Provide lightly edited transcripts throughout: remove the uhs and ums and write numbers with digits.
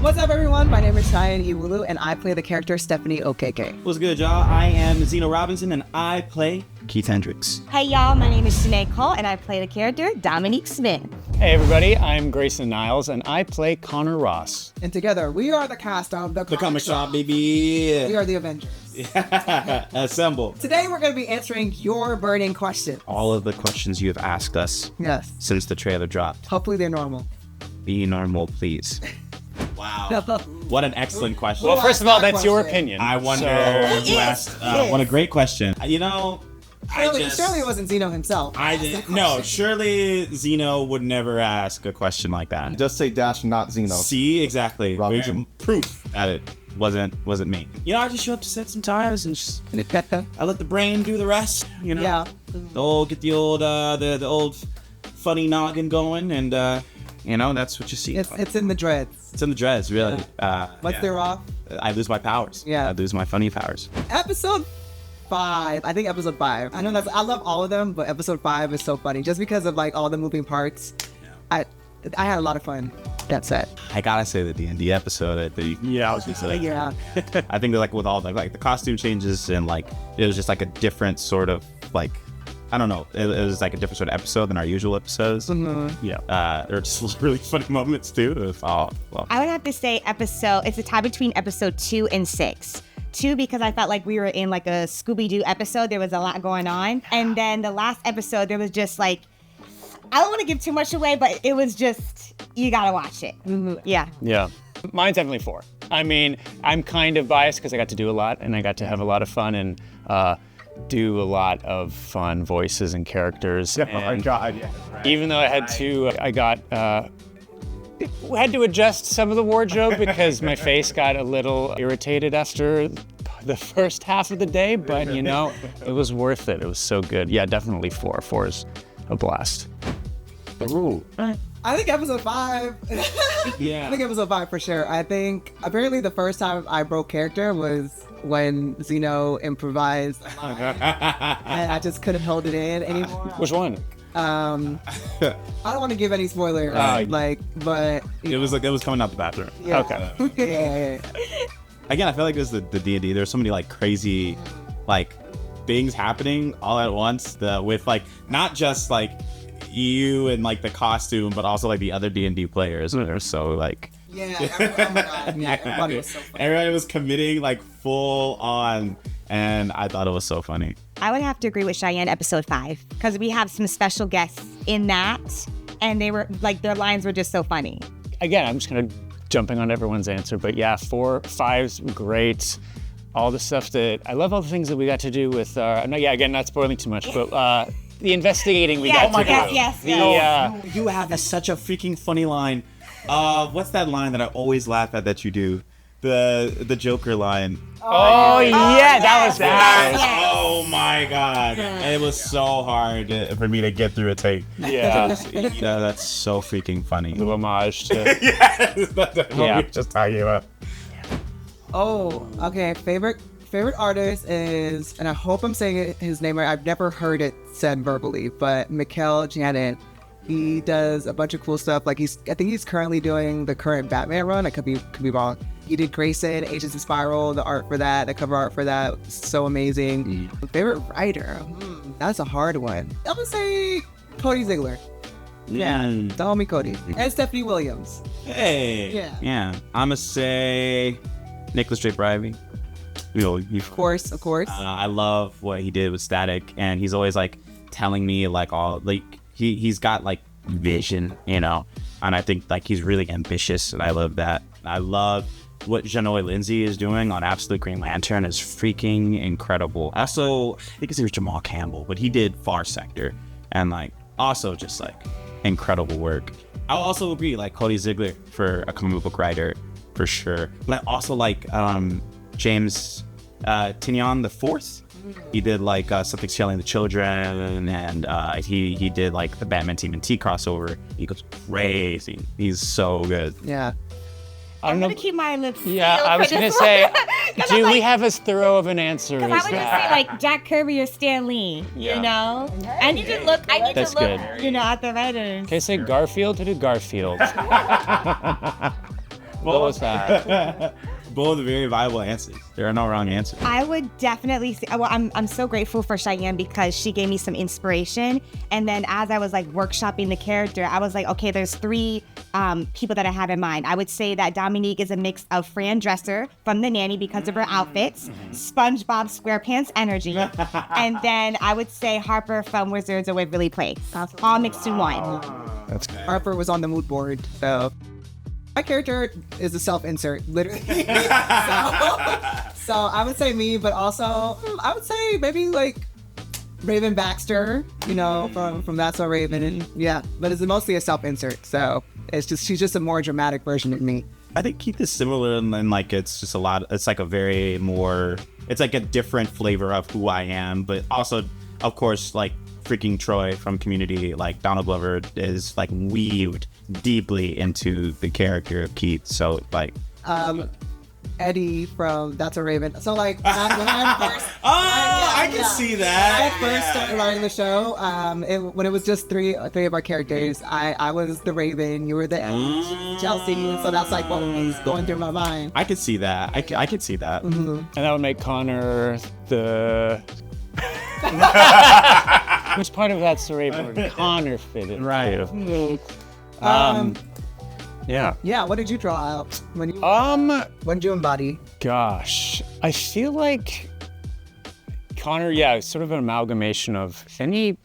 What's up, everyone? My name is Cheyenne Ewulu, and I play the character Stephanie Okeke. What's good, y'all? I am Zeno Robinson, and I play Keith Hendricks. Hey, y'all. My name is Shanae Cole, and I play the character Dominique Smith. Hey, everybody. I'm Grayson Niles, and I play Connor Ross. And together, we are the cast of The Comic Shop, baby. We are the Avengers. Assemble. Today, we're going to be answering your burning questions. All of the questions you have asked us Yes. since the trailer dropped. Hopefully, they're normal. Be normal, please. Wow. What an excellent question. Well, first of all, that's your opinion. I wonder who asked. What a great question. You know, Surely it wasn't Zeno himself. Surely Zeno would never ask a question like that. Just say Dash, not Zeno. See, exactly. Robinson. Proof that it wasn't me. You know, I just show up to set sometimes and just I let the brain do the rest. You know, Yeah. the old funny noggin going, and you know, that's what you see. It's in the dreads. It's in the dreads, really. Once they're off. I lose my powers. Yeah. I lose my funny powers. Episode 5. I think episode 5. I know I love all of them, but episode 5 is so funny just because of like all the moving parts. Yeah. I had a lot of fun. That's it. I gotta say the D&D episode. Yeah, I was gonna say that. Yeah. I think that like with all the costume changes and like it was just like a different sort of like, I don't know. It was like a different sort of episode than our usual episodes. Mm-hmm. Yeah. There were just really funny moments too. I would have to say it's a tie between episode 2 and 6. 2 because I felt like we were in like a Scooby-Doo episode. There was a lot going on. And then the last episode, there was just like, I don't want to give too much away, but it was just, you gotta watch it. Mm-hmm. Yeah. Yeah. Mine's definitely 4. I mean, I'm kind of biased because I got to do a lot and I got to have a lot of fun and do a lot of fun voices and characters. Oh my God, yeah. Even though I had to adjust some of the wardrobe because my face got a little irritated after the first half of the day, but you know, it was worth it. It was so good. Yeah, definitely 4. 4 is a blast. Ooh. I think episode 5. Yeah. I think episode 5 for sure. I think apparently the first time I broke character was when Zeno improvised, and I just couldn't hold it in anymore. Which one? I don't want to give any spoilers, but It was coming out the bathroom. yeah. Okay. yeah. Again, I feel like it was the D&D. There's so many like crazy like things happening all at once. With like not just like you and like the costume, but also like the other D&D players. They're so like Yeah. Oh my God. Yeah. Everybody was so funny. everybody was committing like full on, and I thought it was so funny. I would have to agree with Cheyenne episode 5 because we have some special guests in that and they were like, their lines were just so funny. Again, I'm just kind of jumping on everyone's answer, but yeah, 4, 5's great. All the stuff that I love, all the things that we got to do with. Again, not spoiling too much, but the investigating we got to do. Yes. You have such a freaking funny line. What's that line that I always laugh at that you do? The Joker line. Oh yeah, that was Yes. bad. Oh my God. It was so hard for me to get through a take. Yeah, That's so freaking funny. the homage to. Yes, that's what we Yeah. were just talking about. Oh, okay. Favorite artist is, and I hope I'm saying his name right. I've never heard it said verbally, but Mikhail Janin. He does a bunch of cool stuff. Like I think he's currently doing the current Batman run. I could be wrong. He did Grayson, Agents of Spiral, the art for that, the cover art for that, so amazing. Favorite writer? That's a hard one. I'm gonna say Cody Ziegler. Yeah, the homie Cody. And Stephanie Williams. Hey. Yeah. I'm gonna say Nicholas J. Brivey. Of course. I love what he did with Static, and he's always like telling me like all like he's got like vision, you know, and I think like he's really ambitious, and I love that. I love what Janoy Lindsay is doing on Absolute Green Lantern is freaking incredible. Also, I think his name was Jamal Campbell, but he did Far Sector, and like also just like incredible work. I'll also agree like Cody Ziegler for a comic book writer for sure, but I also like James Tynion the Fourth. He did like Something's Killing the Children, and he did like the Batman TMNT crossover. He goes crazy. He's so good. Yeah. I'm going to keep my lips sealed. Yeah, I was gonna say, do we have as thorough of an answer Because I as was going to that? say like Jack Kirby or Stan Lee, Yeah. you know? I need to look, That's good. you know, at the writers. Can I say Garfield? To do Garfield. Well, Both that. Both very viable answers. There are no wrong answers. I would definitely say, well, I'm so grateful for Cheyenne because she gave me some inspiration. And then as I was like workshopping the character, I was like, okay, there's 3 people that I have in mind. I would say that Dominique is a mix of Fran Dresser from The Nanny because of her outfits, SpongeBob SquarePants energy, and then I would say Harper from Wizards of Waverly Place. All mixed in one. That's good. Harper was on the mood board, so my character is a self-insert, literally. so I would say me, but also I would say maybe like Raven Baxter, you know, from That's So Raven, and yeah, but it's mostly a self-insert. So she's just a more dramatic version of me. I think Keith is similar, and then like it's just a lot. It's like a very more. It's like a different flavor of who I am, but also, of course, like freaking Troy from Community, like Donald Glover is like weaved deeply into the character of Keith. So like, Eddie from That's a Raven. So like, when I first, I can see that. When I first started writing the show, when it was just three of our characters, I was the Raven, you were the Chelsea, so that's like what was going through my mind. I could see that. I could see that. Mm-hmm. And that would make Connor the. Which part of That's the Raven would Connor fit in? Right. Yeah. Yeah, what did you draw out when you when did you embody? Gosh, I feel like Connor, yeah, it's sort of an amalgamation of any,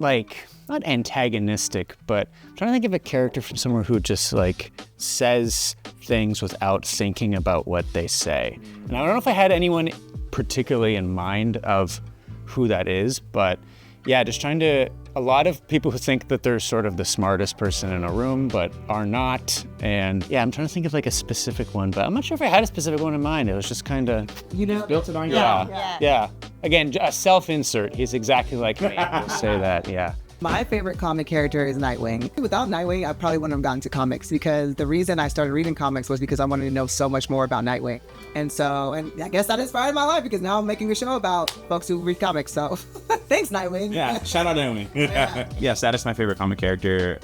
like, not antagonistic, but I'm trying to think of a character from somewhere who just like says things without thinking about what they say. And I don't know if I had anyone particularly in mind of who that is, but yeah, just trying to, a lot of people who think that they're sort of the smartest person in a room, but are not. And yeah, I'm trying to think of like a specific one, but I'm not sure if I had a specific one in mind. It was just kind of, You know, Built it on your yeah. Again, a self-insert. He's exactly like me. We'll say that, yeah. my favorite comic character is Nightwing. Without Nightwing, I probably wouldn't have gotten to comics, because the reason I started reading comics was because I wanted to know so much more about Nightwing. And I guess that inspired my life, because now I'm making a show about folks who read comics. So thanks, Nightwing. Yeah, shout out to Naomi. Yeah, Status, my favorite comic character.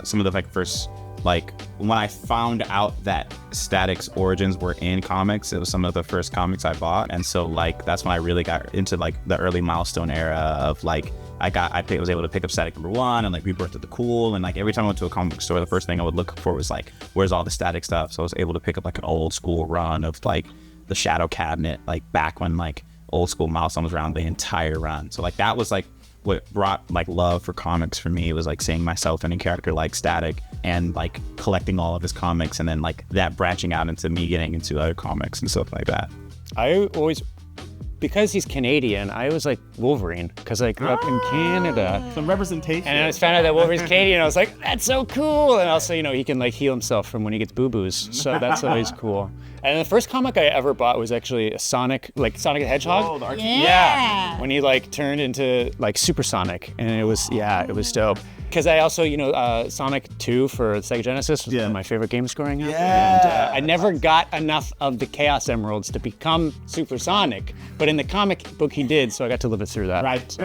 Some of the like first, like when I found out that Static's origins were in comics, it was some of the first comics I bought, and so like that's when I really got into like the early Milestone era of like I was able to pick up Static #1 and like Rebirth of the Cool, and like every time I went to a comic book store, the first thing I would look for was like, where's all the Static stuff? So I was able to pick up like an old school run of like the Shadow Cabinet, like back when like old school Milestone was around, the entire run. So like that was like what brought like love for comics for me. It was like seeing myself in a character like Static and like collecting all of his comics, and then like that branching out into me getting into other comics and stuff like that. I always, because he's Canadian, I was like Wolverine, because I grew up in Canada. Some representation. And I just found out that Wolverine's Canadian. I was like, that's so cool. And also, you know, he can like heal himself from when he gets boo-boos. So that's always cool. And the first comic I ever bought was actually a Sonic, like Sonic the Hedgehog. Oh, Yeah. When he like turned into like Super Sonic. And it was dope. Because I also, you know, Sonic 2 for Sega Genesis was one of my favorite games growing up. Yeah. And I never got enough of the Chaos Emeralds to become Super Sonic. But in the comic book he did, so I got to live it through that. Right. I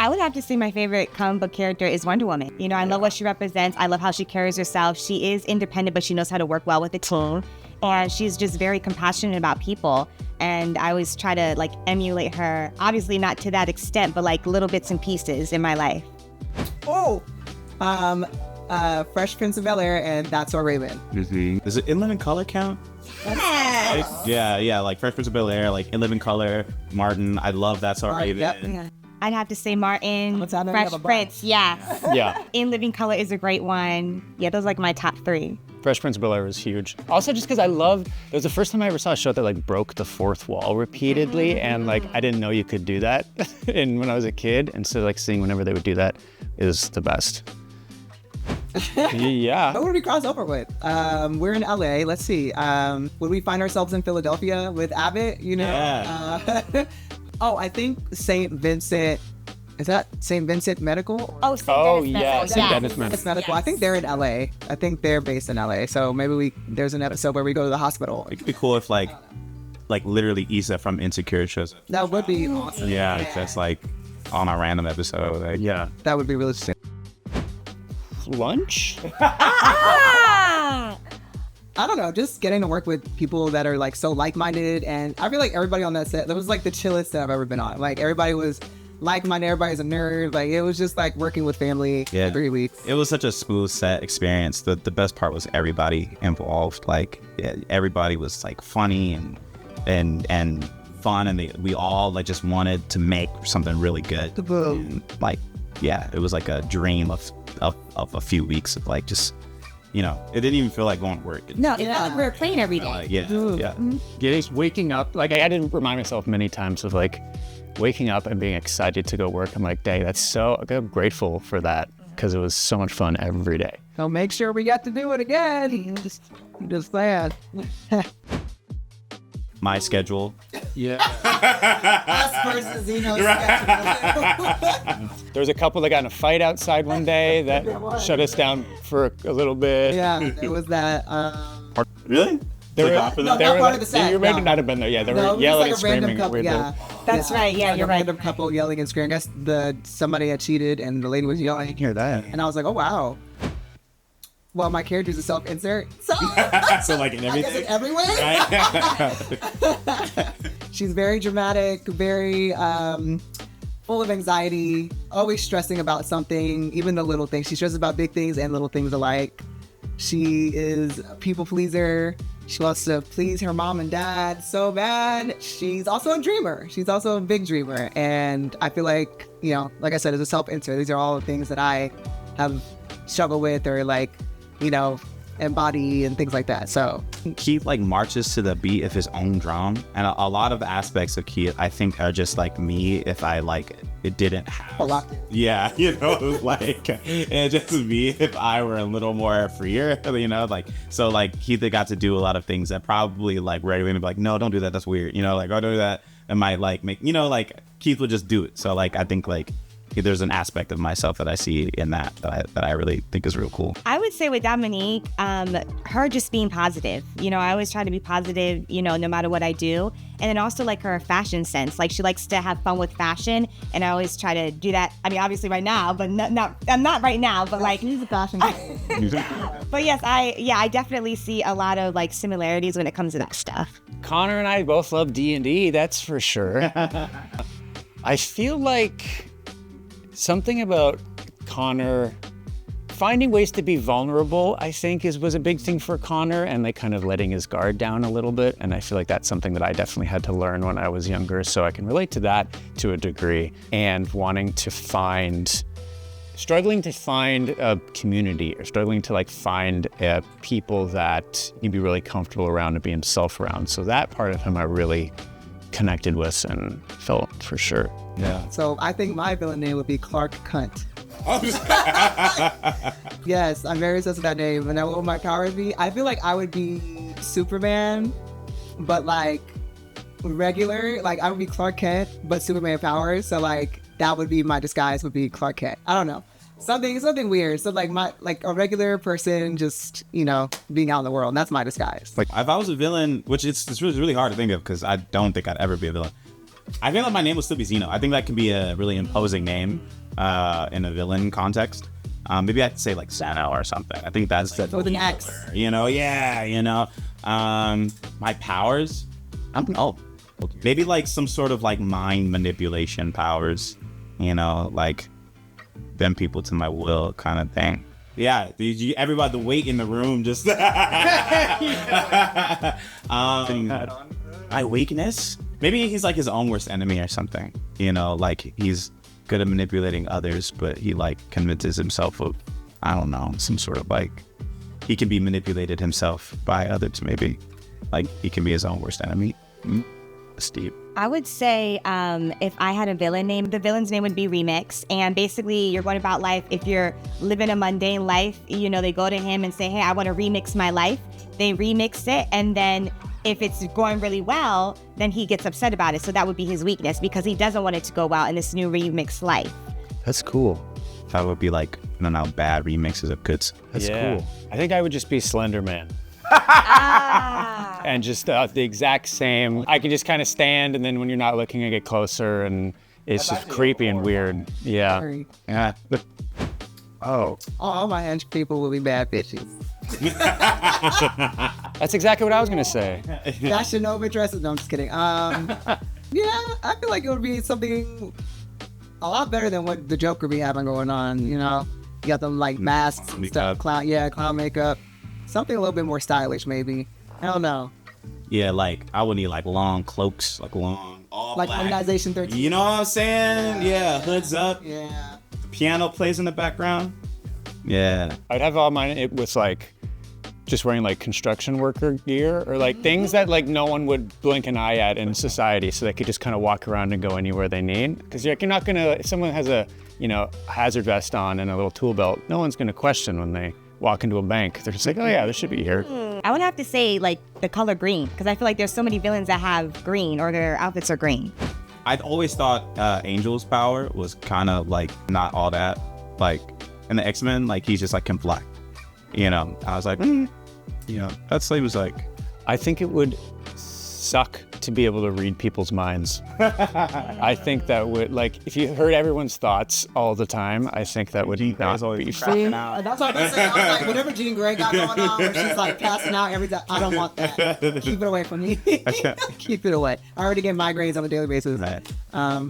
would have to say my favorite comic book character is Wonder Woman. You know, I love what she represents. I love how she carries herself. She is independent, but she knows how to work well with a team. And she's just very compassionate about people. And I always try to like emulate her. Obviously not to that extent, but like little bits and pieces in my life. Fresh Prince of Bel-Air and That's So Raven. Does it In Living Color count? Yes. Yeah, like Fresh Prince of Bel-Air, like In Living Color, Martin. I love That's So Raven. Yep. Yeah. I'd have to say Martin, What's that? Fresh Prince, yeah. Yeah. In Living Color is a great one. Yeah, those are like my top 3. Fresh Prince of Bel-Air was huge. Also, just because it was the first time I ever saw a show that like broke the fourth wall repeatedly, and like I didn't know you could do that when I was a kid, and so like seeing whenever they would do that is the best. Yeah. What would we cross over with? We're in LA. Let's see. Would we find ourselves in Philadelphia with Abbott? You know? Yeah. I think St. Vincent. Is that St. Vincent Medical? Oh, St. Oh, Dennis yeah, Medical. St. Dennis Medical. It's medical. Yes. I think they're in LA. I think they're based in LA. So maybe there's an episode where we go to the hospital. It could be cool if like literally Issa from Insecure shows up. That would be awesome. Yeah, it's just like on a random episode. Like, yeah. That would be really sick. Lunch? I don't know, just getting to work with people that are like so like-minded, and I feel like everybody on that set, that was like the chillest set I've ever been on. Like everybody was like-minded, everybody's a nerd. Like it was just like working with family 3 weeks. It was such a smooth set experience. The best part was everybody involved. Like everybody was like funny and fun, and we all like just wanted to make something really good. And, like it was like a dream of a few weeks of like just, you know, it didn't even feel like going to work. No, it's not like we were playing every day. Waking up, like I had to remind myself many times of like waking up and being excited to go work. I'm like, dang, I'm grateful for that because it was so much fun every day. So make sure we got to do it again. Just sad. My schedule. Yeah. Us versus Zeno's schedule. There was a couple that got in a fight outside one day that shut us down for a little bit. Yeah, it was that. Really? They were, not part of the set, You may no. not have been there. Yeah, they No, were it was yelling like and a screaming. random couple. Yeah, That's right. Yeah, like you're a right. random couple yelling and screaming. I guess somebody had cheated and the lady was yelling. I Hear that? And I was like, oh wow. Well, my character's a self-insert, so So like in I guess in every way. She's very dramatic, very full of anxiety, always stressing about something, even the little things. She stresses about big things and little things alike. She is a people pleaser. She wants to please her mom and dad so bad. She's also a dreamer. She's also a big dreamer. And I feel like, you know, like I said, as a self-insert, these are all the things that I have struggled with or like, you know, embody and things like that. So Keith like marches to the beat of his own drum, and a lot of aspects of Keith I think are just like me if I like it didn't have a lot. Yeah, you know, like and just me if I were a little more freer, you know, like so like Keith got to do a lot of things that probably like Ray would be like, no, don't do that, that's weird, you know, like, oh, don't do that, and might like make, you know, like Keith would just do it. So like I think like there's an aspect of myself that I see in that I really think is real cool. I would say with Dominique, her just being positive. You know, I always try to be positive, you know, no matter what I do. And then also like her fashion sense. Like she likes to have fun with fashion, and I always try to do that. I mean, obviously right now, but I'm not right now, but like She's a fashion. But yes, I definitely see a lot of like similarities when it comes to that stuff. Connor and I both love D&D, that's for sure. I feel like something about Connor finding ways to be vulnerable, I think was a big thing for Connor, and like kind of letting his guard down a little bit. And I feel like that's something that I definitely had to learn when I was younger. So I can relate to that to a degree, and struggling to find a community, or struggling to like find people that he'd be really comfortable around and be himself around. So that part of him I really connected with and felt for sure. Yeah. So I think my villain name would be Clark Cunt. Yes, I'm very obsessed with that name. And what would my powers be? I feel like I would be Superman, but like regular. Like I would be Clark Kent, but Superman powers. So like that would be my disguise. Would be Clark Kent. I don't know. Something weird. So like a regular person, just, you know, being out in the world. And that's my disguise. Like if I was a villain, which it's really hard to think of because I don't think I'd ever be a villain. I feel like my name would still be Zeno. I think that could be a really imposing name in a villain context. Maybe I'd say like Zeno or something. I think that's So with an X. You know, yeah, you know. My powers, I don't know. Maybe like some sort of like mind manipulation powers. You know, like bend people to my will kind of thing. Yeah, everybody, the weight in the room just. My weakness? Maybe he's like his own worst enemy or something. You know, like he's good at manipulating others, but he like convinces himself of, I don't know, some sort of like, he can be manipulated himself by others maybe. Like he can be his own worst enemy. Steve. I would say if I had a villain name, the villain's name would be Remix. And basically, you're going about life. If you're living a mundane life, you know, they go to him and say, hey, I want to remix my life. They remix it. And then if it's going really well, then he gets upset about it. So that would be his weakness because he doesn't want it to go well in this new remix life. That's cool. That would be like, I don't know, bad remixes of good. That's cool. I think I would just be Slender Man. And just the exact same. I can just kind of stand, and then when you're not looking, I get closer, and it's just creepy and weird. Yeah. Sorry. Yeah. All All my hench people will be bad bitches. That's exactly what I was gonna say. Fashion Nova dresses. No, I'm just kidding. Yeah, I feel like it would be something a lot better than what the Joker be having going on. You know, you got them like masks and stuff, clown makeup, something a little bit more stylish, maybe. I don't know. Yeah, like I would need like long cloaks, like long, all Like black. Organization 13. You know what I'm saying? Yeah, hoods up. Yeah. The piano plays in the background. Yeah. I'd have all mine with like just wearing like construction worker gear or like things that like no one would blink an eye at in society, so they could just kind of walk around and go anywhere they need. Because you're not gonna, if someone has a, you know, hazard vest on and a little tool belt, no one's gonna question when they walk into a bank. They're just like, oh yeah, this should be here. I would have to say like the color green, because I feel like there's so many villains that have green or their outfits are green. I'd always thought Angel's power was kind of like not all that. Like in the X-Men, like he's just like can fly. You know, I was like, you know, that's he was like. I think it would suck to be able to read people's minds. I think that would, like, if you heard everyone's thoughts all the time, I think that would not be fun. That's what I was saying. I was like, whatever Jean Grey got going on, where she's like passing out every time, I don't want that. Keep it away from me. Keep it away. I already get migraines on a daily basis. Right.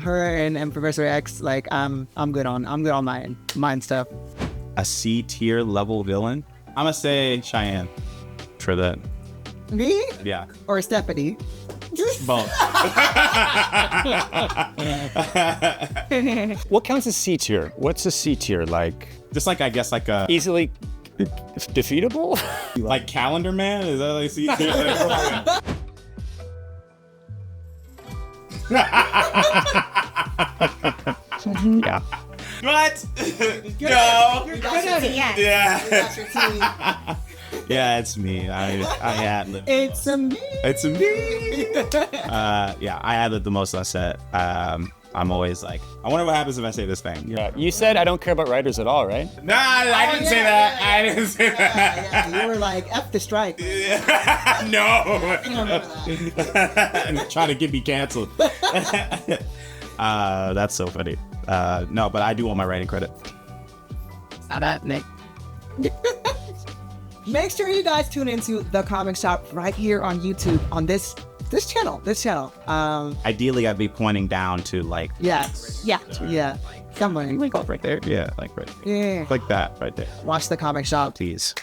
Her and Professor X, like I'm good on mine stuff. A C tier level villain. I'm gonna say Cheyenne for that. Me? Yeah. Or Stephanie? Both. What counts as C tier? What's a C tier? Like Just like I guess like a easily defeatable? like Calendar Man. Is that like C tier? Yeah. What? No. You're good at it. Yes. Yeah. That's your team. Yeah, it's me. I ad lib. It's a me. It's me. Yeah, I ad lib the most on set. I'm always like, I wonder what happens if I say this thing. Yeah. You said I don't care about writers at all, right? Nah, I didn't say that. I didn't say that. Yeah, you were like, F the strike. No. I remember that. Trying to get me canceled. That's so funny. No, but I do want my writing credit. Not that, Nick. Make sure you guys tune into the comic shop right here on YouTube on this channel. Ideally, I'd be pointing down to like Yeah. Somewhere. right there. Yeah, like right. Yeah. Like that right there. Watch the comic shop. Please.